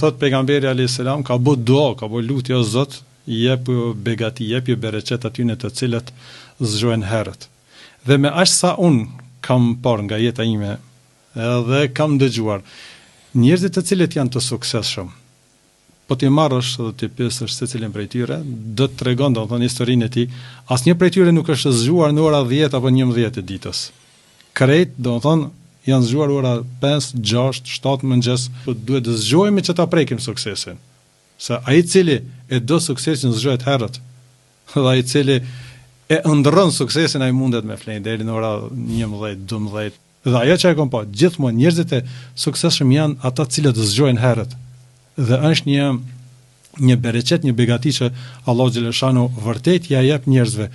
Thot pejgamberi alayhis salam ka bë dua, ka bë lutje o Zot, jep begati, jep bereqet atyre të cilët zgjohen herët. Dhe me aq sa un kam parë nga jeta ime, edhe kam dëgjuar njerëzit të cilët janë të suksesshëm, po ti marrësh dhe ti pyesësh secilin prej tyre, do të tregon domethënë historinë e tij, asnjë prej tyre nuk është zgjuar në ora 10 apo 11 të ditës. Krejt, domethënë, janë zgjuar ora 5, 6, 7 mëngjes, po duhet të zgjohemi që ta prekim suksesin. Se ai i cili e do suksesin zgjohet herët, dhe ai i cili e ëndrron suksesin ai mundet me flenë deri në ora 11, 12. Dhe ajo që e kam pa, gjithmonë njerëzit e suksesshëm janë ata të cilët zgjohen herët. Dhe është një bereqet, një begati që Allah xhaleshanu vërtet ja jep njerëzve.